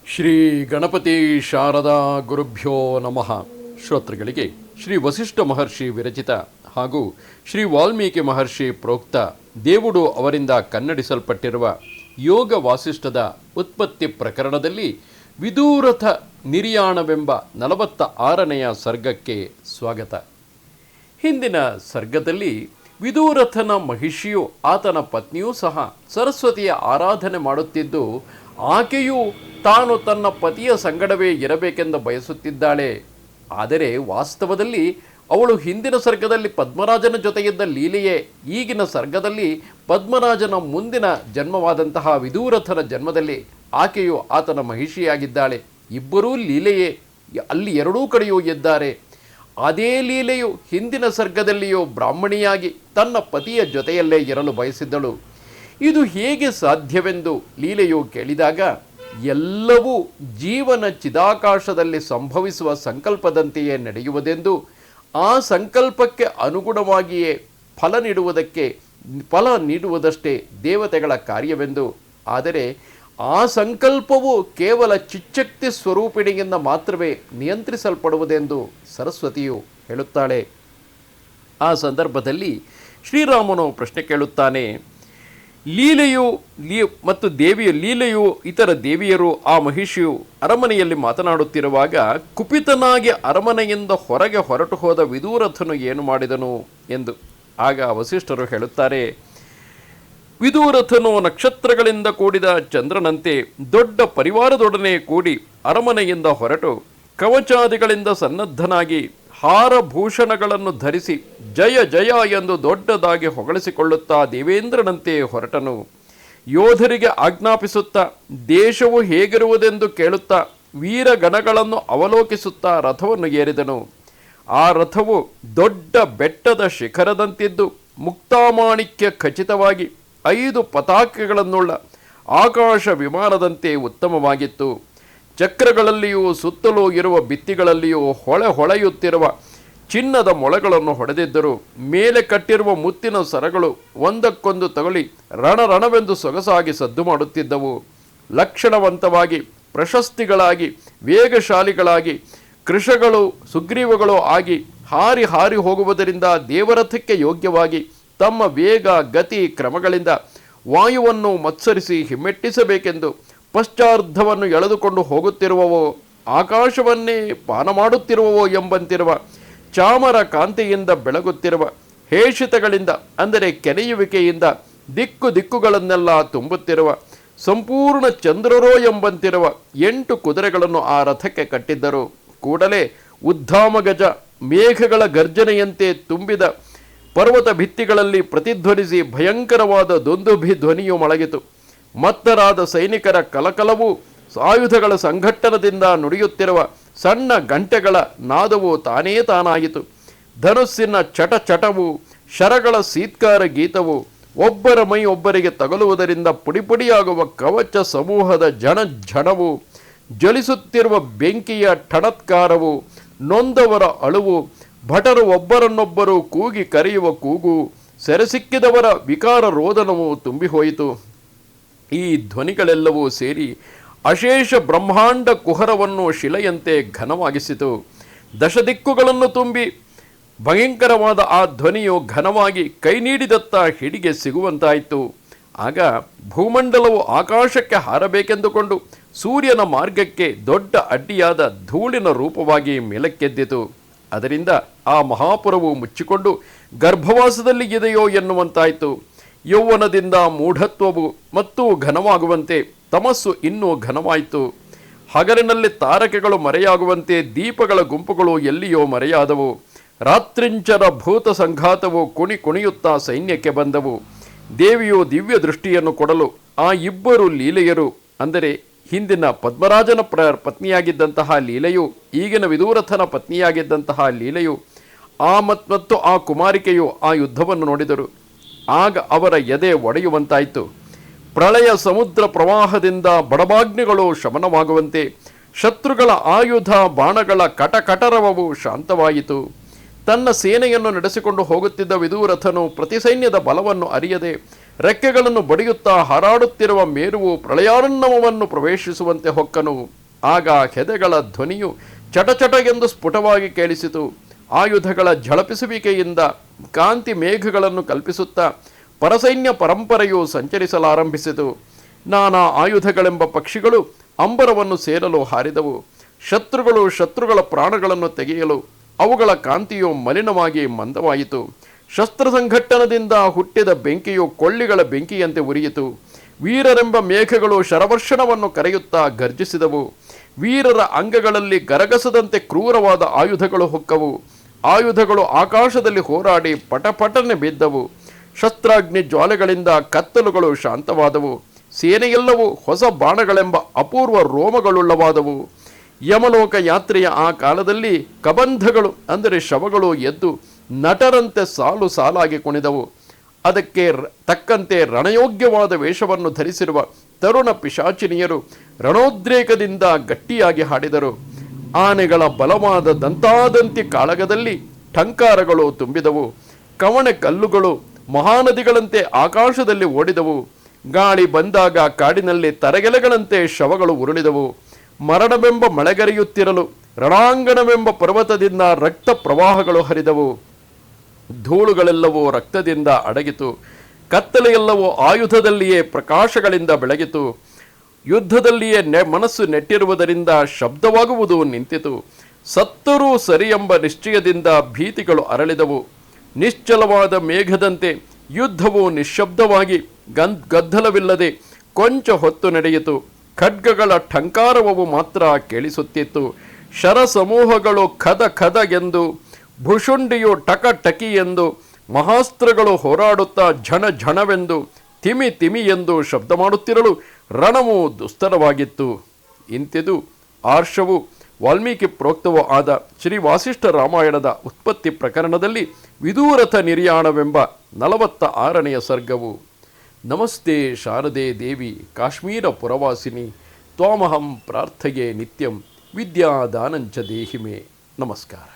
ಶ್ರೀ ಗಣಪತಿ ಶಾರದಾ ಗುರುಭ್ಯೋ ನಮಃ. ಶ್ರೋತೃಗಳಿಗೆ ಶ್ರೀ ವಸಿಷ್ಠ ಮಹರ್ಷಿ ವಿರಚಿತ ಹಾಗೂ ಶ್ರೀ ವಾಲ್ಮೀಕಿ ಮಹರ್ಷಿ ಪ್ರೋಕ್ತ ದೇವುಡು ಅವರಿಂದ ಕನ್ನಡಿಸಲ್ಪಟ್ಟಿರುವ ಯೋಗ ವಾಸಿಷ್ಠದ ಉತ್ಪತ್ತಿ ಪ್ರಕರಣದಲ್ಲಿ ವಿದೂರಥ ನಿರ್ಯಾಣವೆಂಬ 46ನೆಯ ಸರ್ಗಕ್ಕೆ ಸ್ವಾಗತ. ಹಿಂದಿನ ಸರ್ಗದಲ್ಲಿ ವಿದೂರಥನ ಮಹಿಷಿಯು ಆತನ ಪತ್ನಿಯೂ ಸಹ ಸರಸ್ವತಿಯ ಆರಾಧನೆ ಮಾಡುತ್ತಿದ್ದು, ಆಕೆಯೂ ತಾನು ತನ್ನ ಪತಿಯ ಸಂಗಡವೇ ಇರಬೇಕೆಂದು ಬಯಸುತ್ತಿದ್ದಾಳೆ. ಆದರೆ ವಾಸ್ತವದಲ್ಲಿ ಅವಳು ಹಿಂದಿನ ಸರ್ಗದಲ್ಲಿ ಪದ್ಮರಾಜನ ಜೊತೆಗಿದ್ದ ಲೀಲೆಯೇ ಈಗಿನ ಸರ್ಗದಲ್ಲಿ ಪದ್ಮರಾಜನ ಮುಂದಿನ ಜನ್ಮವಾದಂತಹ ವಿದೂರಥನ ಜನ್ಮದಲ್ಲಿ ಆಕೆಯು ಆತನ ಮಹಿಷಿಯಾಗಿದ್ದಾಳೆ. ಇಬ್ಬರೂ ಲೀಲೆಯೇ, ಅಲ್ಲಿ ಎರಡೂ ಕಡೆಯೂ ಇದ್ದಾರೆ. ಅದೇ ಲೀಲೆಯು ಹಿಂದಿನ ಸರ್ಗದಲ್ಲಿಯೂ ಬ್ರಾಹ್ಮಣಿಯಾಗಿ ತನ್ನ ಪತಿಯ ಜೊತೆಯಲ್ಲೇ ಇರಲು ಬಯಸಿದ್ದಳು. ಇದು ಹೇಗೆ ಸಾಧ್ಯವೆಂದು ಲೀಲೆಯು ಕೇಳಿದಾಗ, ಎಲ್ಲವೂ ಜೀವನ ಚಿದಾಕಾಶದಲ್ಲಿ ಸಂಭವಿಸುವ ಸಂಕಲ್ಪದಂತೆಯೇ ನಡೆಯುವುದೆಂದು, ಆ ಸಂಕಲ್ಪಕ್ಕೆ ಅನುಗುಣವಾಗಿಯೇ ಫಲ ನೀಡುವುದಷ್ಟೇ ದೇವತೆಗಳ ಕಾರ್ಯವೆಂದು, ಆದರೆ ಆ ಸಂಕಲ್ಪವು ಕೇವಲ ಚಿಚ್ಚಕ್ತಿ ಸ್ವರೂಪಿಣಿಯಿಂದ ಮಾತ್ರವೇ ನಿಯಂತ್ರಿಸಲ್ಪಡುವುದೆಂದು ಸರಸ್ವತಿಯು ಹೇಳುತ್ತಾಳೆ. ಆ ಸಂದರ್ಭದಲ್ಲಿ ಶ್ರೀರಾಮನು ಪ್ರಶ್ನೆ ಕೇಳುತ್ತಾನೆ. ಲೀಲೆಯು ಇತರ ದೇವಿಯರು ಆ ಮಹಿಷಿಯು ಅರಮನೆಯಲ್ಲಿ ಮಾತನಾಡುತ್ತಿರುವಾಗ ಕುಪಿತನಾಗಿ ಅರಮನೆಯಿಂದ ಹೊರಗೆ ಹೊರಟು ಹೋದ ವಿದೂರಥನು ಏನು ಮಾಡಿದನು ಎಂದು. ಆಗ ವಸಿಷ್ಠರು ಹೇಳುತ್ತಾರೆ, ವಿದೂರಥನು ನಕ್ಷತ್ರಗಳಿಂದ ಕೂಡಿದ ಚಂದ್ರನಂತೆ ದೊಡ್ಡ ಪರಿವಾರದೊಡನೆ ಕೂಡಿ ಅರಮನೆಯಿಂದ ಹೊರಟು ಕವಚಾದಿಗಳಿಂದ ಸನ್ನದ್ಧನಾಗಿ ಹಾರಭೂಷಣಗಳನ್ನು ಧರಿಸಿ ಜಯ ಜಯ ಎಂದು ದೊಡ್ಡದಾಗಿ ಹೊಗಳಿಸಿಕೊಳ್ಳುತ್ತಾ ದೇವೇಂದ್ರನಂತೆ ಹೊರಟನು. ಯೋಧರಿಗೆ ಆಜ್ಞಾಪಿಸುತ್ತಾ ದೇಶವು ಹೇಗಿರುವುದೆಂದು ಕೇಳುತ್ತಾ ವೀರಗಣಗಳನ್ನು ಅವಲೋಕಿಸುತ್ತಾ ರಥವನ್ನು ಏರಿದನು. ಆ ರಥವು ದೊಡ್ಡ ಬೆಟ್ಟದ ಶಿಖರದಂತಿದ್ದು ಮುಕ್ತಾಮಾಣಿಕ್ಯ ಖಚಿತವಾಗಿ 5 ಪತಾಕೆಗಳನ್ನುಳ್ಳ ಆಕಾಶ ವಿಮಾನದಂತೆ ಉತ್ತಮವಾಗಿತ್ತು. ಚಕ್ರಗಳಲ್ಲಿಯೂ ಸುತ್ತಲೂ ಇರುವ ಭಿತ್ತಿಗಳಲ್ಲಿಯೂ ಹೊಳೆಯುತ್ತಿರುವ ಚಿನ್ನದ ಮೊಳೆಗಳನ್ನು ಹೊಡೆದಿದ್ದರು. ಮೇಲೆ ಕಟ್ಟಿರುವ ಮುತ್ತಿನ ಸರಗಳು ಒಂದಕ್ಕೊಂದು ತಗುಲಿ ರಣರಣವೆಂದು ಸೊಗಸಾಗಿ ಸದ್ದು ಮಾಡುತ್ತಿದ್ದವು. ಲಕ್ಷಣವಂತವಾಗಿ ಪ್ರಶಸ್ತಿಗಳಾಗಿ ವೇಗಶಾಲಿಗಳಾಗಿ ಕೃಷಗಳು ಸುಗ್ರೀವಗಳು ಆಗಿ ಹಾರಿ ಹಾರಿ ಹೋಗುವುದರಿಂದ ದೇವರಥಕ್ಕೆ ಯೋಗ್ಯವಾಗಿ ತಮ್ಮ ವೇಗ ಗತಿ ಕ್ರಮಗಳಿಂದ ವಾಯುವನ್ನು ಮತ್ಸರಿಸಿ ಹಿಮ್ಮೆಟ್ಟಿಸಬೇಕೆಂದು ಪಶ್ಚಾರ್ಧವನ್ನು ಎಳೆದುಕೊಂಡು ಹೋಗುತ್ತಿರುವವೋ, ಆಕಾಶವನ್ನೇ ಪಾನ ಮಾಡುತ್ತಿರುವವೋ ಎಂಬಂತಿರುವ ಚಾಮರ ಕಾಂತಿಯಿಂದ ಬೆಳಗುತ್ತಿರುವ ಹೇಷಿತಗಳಿಂದ ಅಂದರೆ ಕೆನೆಯುವಿಕೆಯಿಂದ ದಿಕ್ಕುಗಳನ್ನೆಲ್ಲ ತುಂಬುತ್ತಿರುವ ಸಂಪೂರ್ಣ ಚಂದ್ರರೋ ಎಂಬಂತಿರುವ 8 ಕುದುರೆಗಳನ್ನು ಆ ರಥಕ್ಕೆ ಕಟ್ಟಿದ್ದರು. ಕೂಡಲೇ ಉದ್ಧಾಮಗಜ ಮೇಘಗಳ ಗರ್ಜನೆಯಂತೆ ತುಂಬಿದ ಪರ್ವತ ಭಿತ್ತಿಗಳಲ್ಲಿ ಪ್ರತಿಧ್ವನಿಸಿ ಭಯಂಕರವಾದ ದುಂದುಭಿ ಧ್ವನಿಯು ಮೊಳಗಿತು. ಮತ್ತರಾದ ಸೈನಿಕರ ಕಲಕಲವು, ಆಯುಧಗಳ ಸಂಘಟ್ಟನದಿಂದ ನುಡಿಯುತ್ತಿರುವ ಸಣ್ಣ ಗಂಟೆಗಳ ನಾದವು ತಾನಾಯಿತು. ಧನುಸ್ಸಿನ ಚಟವು, ಶರಗಳ ಸೀತ್ಕಾರ ಗೀತವು, ಒಬ್ಬರ ಮೈ ಒಬ್ಬರಿಗೆ ತಗಲುವುದರಿಂದ ಪುಡಿಪುಡಿಯಾಗುವ ಕವಚ ಸಮೂಹದ ಝಣವು, ಜ್ವಲಿಸುತ್ತಿರುವ ಬೆಂಕಿಯ ಠಣತ್ಕಾರವು, ನೊಂದವರ ಅಳುವು, ಭಟರು ಒಬ್ಬರನ್ನೊಬ್ಬರು ಕೂಗಿ ಕರೆಯುವ ಕೂಗು, ಸೆರೆಸಿಕ್ಕಿದವರ ವಿಕಾರ ರೋದನವು ತುಂಬಿಹೋಯಿತು. ಈ ಧ್ವನಿಗಳೆಲ್ಲವೂ ಸೇರಿ ಅಶೇಷ ಬ್ರಹ್ಮಾಂಡ ಕುಹರವನ್ನು ಶಿಲೆಯಂತೆ ಘನವಾಗಿಸಿತು. ದಶದಿಕ್ಕುಗಳನ್ನು ತುಂಬಿ ಭಯಂಕರವಾದ ಆ ಧ್ವನಿಯು ಘನವಾಗಿ ಕೈ ನೀಡಿದತ್ತ ಹಿಡಿಗೆ ಸಿಗುವಂತಾಯಿತು. ಆಗ ಭೂಮಂಡಲವು ಆಕಾಶಕ್ಕೆ ಹಾರಬೇಕೆಂದುಕೊಂಡು ಸೂರ್ಯನ ಮಾರ್ಗಕ್ಕೆ ದೊಡ್ಡ ಅಡ್ಡಿಯಾದ ಧೂಳಿನ ರೂಪವಾಗಿ ಮೇಲಕ್ಕೆದ್ದಿತು. ಅದರಿಂದ ಆ ಮಹಾಪುರವು ಮುಚ್ಚಿಕೊಂಡು ಗರ್ಭವಾಸದಲ್ಲಿ ಇದೆಯೋ ಎನ್ನುವಂತಾಯಿತು. ಯೌವನದಿಂದ ಮೂಢತ್ವವು ಮತ್ತು ಘನವಾಗುವಂತೆ ತಮಸ್ಸು ಇನ್ನೂ ಘನವಾಯಿತು. ಹಗಲಿನಲ್ಲಿ ತಾರಕೆಗಳು ಮರೆಯಾಗುವಂತೆ ದೀಪಗಳ ಗುಂಪುಗಳು ಎಲ್ಲಿಯೋ ಮರೆಯಾದವು. ರಾತ್ರಿಂಚರ ಭೂತ ಸಂಘಾತವು ಕುಣಿಯುತ್ತಾ ಸೈನ್ಯಕ್ಕೆ ಬಂದವು. ದೇವಿಯು ದಿವ್ಯ ದೃಷ್ಟಿಯನ್ನು ಕೊಡಲು ಆ ಇಬ್ಬರು ಲೀಲೆಯರು, ಅಂದರೆ ಹಿಂದಿನ ಪದ್ಮರಾಜನ ಪತ್ನಿಯಾಗಿದ್ದಂತಹ ಲೀಲೆಯು, ಈಗಿನ ವಿದೂರಥನ ಪತ್ನಿಯಾಗಿದ್ದಂತಹ ಲೀಲೆಯು, ಮತ್ತು ಆ ಕುಮಾರಿಕೆಯು ಆ ಯುದ್ಧವನ್ನು ನೋಡಿದರು. ಆಗ ಅವರ ಎದೆ ಒಡೆಯುವಂತಾಯಿತು. ಪ್ರಳಯ ಸಮುದ್ರ ಪ್ರವಾಹದಿಂದ ಬಡಬಾಗ್ನಿಗಳು ಶಮನವಾಗುವಂತೆ ಶತ್ರುಗಳ ಆಯುಧ ಬಾಣಗಳ ಕಟಕಟರವವು ಶಾಂತವಾಯಿತು. ತನ್ನ ಸೇನೆಯನ್ನು ನಡೆಸಿಕೊಂಡು ಹೋಗುತ್ತಿದ್ದ ವಿದೂರಥನು ಪ್ರತಿಸೈನ್ಯದ ಬಲವನ್ನು ಅರಿಯದೆ ರೆಕ್ಕೆಗಳನ್ನು ಬಡಿಯುತ್ತಾ ಹಾರಾಡುತ್ತಿರುವ ಮೇರುವು ಪ್ರಳಯಾರ್ಣವವನ್ನು ಪ್ರವೇಶಿಸುವಂತೆ ಹೊಕ್ಕನು. ಆಗ ಹೆದೆಗಳ ಧ್ವನಿಯು ಚಟಚಟ ಎಂದು ಸ್ಫುಟವಾಗಿ ಕೇಳಿಸಿತು. ಆಯುಧಗಳ ಝಳಪಿಸುವಿಕೆಯಿಂದ ಕಾಂತಿ ಮೇಘಗಳನ್ನು ಕಲ್ಪಿಸುತ್ತಾ ಪರಸೈನ್ಯ ಪರಂಪರೆಯು ಸಂಚರಿಸಲಾರಂಭಿಸಿತು. ನಾನಾ ಆಯುಧಗಳೆಂಬ ಪಕ್ಷಿಗಳು ಅಂಬರವನ್ನು ಸೇರಲು ಹಾರಿದವು. ಶತ್ರುಗಳ ಪ್ರಾಣಗಳನ್ನು ತೆಗೆಯಲು ಅವುಗಳ ಕಾಂತಿಯು ಮಲಿನವಾಗಿ ಮಂದವಾಯಿತು. ಶಸ್ತ್ರಸಂಘಟ್ಟನದಿಂದ ಹುಟ್ಟಿದ ಬೆಂಕಿಯು ಕೊಳ್ಳಿಗಳ ಬೆಂಕಿಯಂತೆ ಉರಿಯಿತು. ವೀರರೆಂಬ ಮೇಘಗಳು ಶರವರ್ಷಣವನ್ನು ಕರೆಯುತ್ತಾ ಗರ್ಜಿಸಿದವು. ವೀರರ ಅಂಗಗಳಲ್ಲಿ ಗರಗಸದಂತೆ ಕ್ರೂರವಾದ ಆಯುಧಗಳು ಹೊಕ್ಕವು. ಆಯುಧಗಳು ಆಕಾಶದಲ್ಲಿ ಹೋರಾಡಿ ಪಟಪಟನೆ ಬಿದ್ದವು. ಶಸ್ತ್ರಾಗ್ನಿ ಜ್ವಾಲೆಗಳಿಂದ ಕತ್ತಲುಗಳು ಶಾಂತವಾದವು. ಸೇನೆಯೆಲ್ಲವೂ ಹೊಸ ಬಾಣಗಳೆಂಬ ಅಪೂರ್ವ ರೋಮಗಳುಳ್ಳವಾದವು. ಯಮಲೋಕ ಯಾತ್ರೆಯ ಆ ಕಾಲದಲ್ಲಿ ಕಬಂಧಗಳು ಅಂದರೆ ಶವಗಳು ಎದ್ದು ನಟರಂತೆ ಸಾಲು ಸಾಲಾಗಿ ಕುಣಿದವು. ಅದಕ್ಕೆ ತಕ್ಕಂತೆ ರಣಯೋಗ್ಯವಾದ ವೇಷವನ್ನು ಧರಿಸಿರುವ ತರುಣ ಪಿಶಾಚಿನಿಯರು ರಣೋದ್ರೇಕದಿಂದ ಗಟ್ಟಿಯಾಗಿ ಹಾಡಿದರು. ಆನೆಗಳ ಬಲವಾದ ದಂತಾದಂತಿ ಕಾಳಗದಲ್ಲಿ ಠಂಕಾರಗಳು ತುಂಬಿದವು. ಕವಣೆ ಕಲ್ಲುಗಳು ಮಹಾನದಿಗಳಂತೆ ಆಕಾಶದಲ್ಲಿ ಓಡಿದವು. ಗಾಳಿ ಬಂದಾಗ ಕಾಡಿನಲ್ಲಿ ತರಗೆಲೆಗಳಂತೆ ಶವಗಳು ಉರುಳಿದವು. ಮರಣವೆಂಬ ಮಳೆಗರೆಯುತ್ತಿರಲು ರಣಾಂಗಣವೆಂಬ ಪರ್ವತದಿಂದ ರಕ್ತ ಪ್ರವಾಹಗಳು ಹರಿದವು. ಧೂಳುಗಳೆಲ್ಲವೂ ರಕ್ತದಿಂದ ಅಡಗಿತು. ಕತ್ತಲೆಯೆಲ್ಲವೂ ಆಯುಧದಲ್ಲಿಯೇ ಪ್ರಕಾಶಗಳಿಂದ ಬೆಳಗಿತು. ಯುದ್ಧದಲ್ಲಿಯೇ ಮನಸ್ಸು ನೆಟ್ಟಿರುವುದರಿಂದ ಶಬ್ದವಾಗುವುದು ನಿಂತಿತು. ಸತ್ತರೂ ಸರಿ ಎಂಬ ನಿಶ್ಚಯದಿಂದ ಭೀತಿಗಳು ಅರಳಿದವು. ನಿಶ್ಚಲವಾದ ಮೇಘದಂತೆ ಯುದ್ಧವು ನಿಶ್ಶಬ್ದವಾಗಿ ಗದ್ದಲವಿಲ್ಲದೆ ಕೊಂಚ ಹೊತ್ತು ನಡೆಯಿತು. ಖಡ್ಗಗಳ ಠಂಕಾರವು ಮಾತ್ರ ಕೇಳಿಸುತ್ತಿತ್ತು. ಶರಸಮೂಹಗಳು ಖದ ಖದ ಎಂದು, ಭುಷುಂಡಿಯು ಟಕ ಟಕಿ ಎಂದು, ಮಹಾಸ್ತ್ರಗಳು ಹೋರಾಡುತ್ತಾ ಝಣ ಝಣವೆಂದು, ತಿಮಿ ತಿಮಿ ಎಂದು ಶಬ್ದ ಮಾಡುತ್ತಿರಲು ರಣವು ದುಸ್ತರವಾಗಿತ್ತು. ಇಂತೆದು ಆರ್ಷವು ವಾಲ್ಮೀಕಿ ಪ್ರೋಕ್ತವೂ ಆದ ಶ್ರೀ ವಾಸಿಷ್ಠ ರಾಮಾಯಣದ ಉತ್ಪತ್ತಿ ಪ್ರಕರಣದಲ್ಲಿ ವಿದೂರಥ ನಿರ್ಯಾಣವೆಂಬ 46ನೆಯ ಸರ್ಗವು. ನಮಸ್ತೆ ಶಾರದೆ ದೇವಿ ಕಾಶ್ಮೀರ ಪುರವಾಸಿನಿ ತ್ವಾಮಹಂ ಪ್ರಾರ್ಥಯೇ ನಿತ್ಯಂ ವಿದ್ಯಾದಾನಂಚ ದೇಹಿಮೆ. ನಮಸ್ಕಾರ.